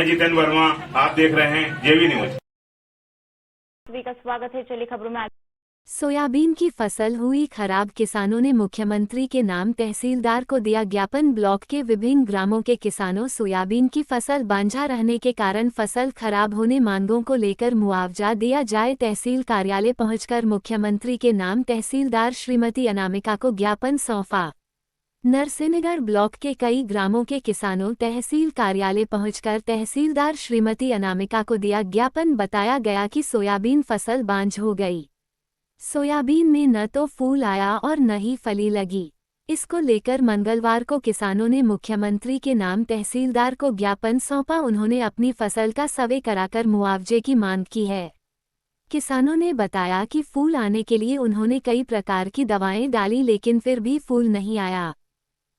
जितेंद्र वर्मा, आप देख रहे हैं जेवी न्यूज। सभी का स्वागत है। चलिए खबरों में सोयाबीन की फसल हुई खराब, किसानों ने मुख्यमंत्री के नाम तहसीलदार को दिया ज्ञापन। ब्लॉक के विभिन्न ग्रामों के किसानों सोयाबीन की फसल बांझा रहने के कारण फसल खराब होने मांगों को लेकर मुआवजा दिया जाए। तहसील कार्यालय पहुंचकर मुख्यमंत्री के नाम तहसीलदार श्रीमती अनामिका को ज्ञापन सौंपा। नरसिंहगढ़ ब्लॉक के कई ग्रामों के किसानों तहसील कार्यालय पहुंचकर तहसीलदार श्रीमती अनामिका को दिया ज्ञापन। बताया गया कि सोयाबीन फसल बांझ हो गई। सोयाबीन में न तो फूल आया और न ही फली लगी। इसको लेकर मंगलवार को किसानों ने मुख्यमंत्री के नाम तहसीलदार को ज्ञापन सौंपा। उन्होंने अपनी फसल का सर्वे कराकर मुआवजे की मांग की है। किसानों ने बताया कि फूल आने के लिए उन्होंने कई प्रकार की दवाएं डाली, लेकिन फिर भी फूल नहीं आया।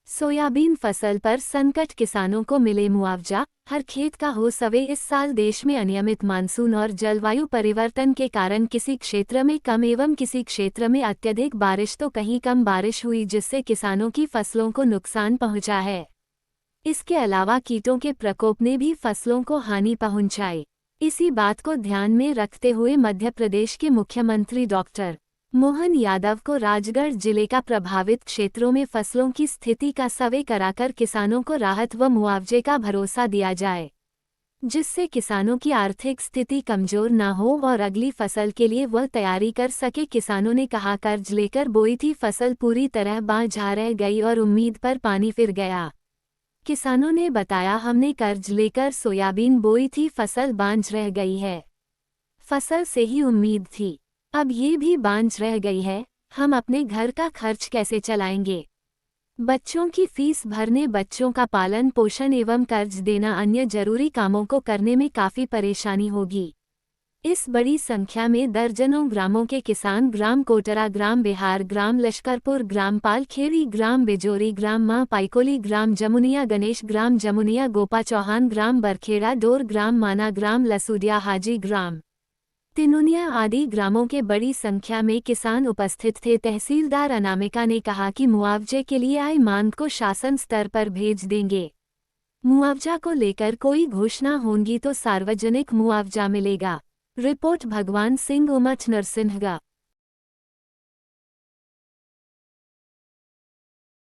सोयाबीन फसल पर संकट, किसानों को मिले मुआवजा, हर खेत का हो सवे। इस साल देश में अनियमित मानसून और जलवायु परिवर्तन के कारण किसी क्षेत्र में कम एवं किसी क्षेत्र में अत्यधिक बारिश तो कहीं कम बारिश हुई, जिससे किसानों की फसलों को नुकसान पहुंचा है। इसके अलावा कीटों के प्रकोप ने भी फसलों को हानि पहुंचाई। इसी बात को ध्यान में रखते हुए मध्य प्रदेश के मुख्यमंत्री डॉक्टर मोहन यादव को राजगढ़ जिले का प्रभावित क्षेत्रों में फसलों की स्थिति का सर्वे कराकर किसानों को राहत व मुआवजे का भरोसा दिया जाए, जिससे किसानों की आर्थिक स्थिति कमजोर न हो और अगली फसल के लिए वह तैयारी कर सके। किसानों ने कहा, कर्ज लेकर बोई थी फसल पूरी तरह बांझा रह गई और उम्मीद पर पानी फिर गया। किसानों ने बताया, हमने कर्ज लेकर सोयाबीन बोई थी, फसल बांझ रह गई है। फसल से ही उम्मीद थी, अब ये भी बांझ रह गई है। हम अपने घर का खर्च कैसे चलाएंगे? बच्चों की फीस भरने, बच्चों का पालन पोषण एवं कर्ज देना, अन्य जरूरी कामों को करने में काफी परेशानी होगी। इस बड़ी संख्या में दर्जनों ग्रामों के किसान ग्राम कोटरा, ग्राम बिहार, ग्राम लश्करपुर, ग्राम पालखेड़ी, ग्राम बिजोरी, ग्राम मां पाइकोली, ग्राम जमुनिया गणेश, ग्राम जमुनिया गोपा चौहान, ग्राम बरखेड़ा डोर, ग्राम माना, ग्राम लसूडिया हाजी, ग्राम तिनुनिया आदि ग्रामों के बड़ी संख्या में किसान उपस्थित थे। तहसीलदार अनामिका ने कहा कि मुआवजे के लिए आई मांग को शासन स्तर पर भेज देंगे। मुआवजा को लेकर कोई घोषणा होगी तो सार्वजनिक मुआवजा मिलेगा। रिपोर्ट भगवान सिंह, उमठ, नरसिंहगढ़।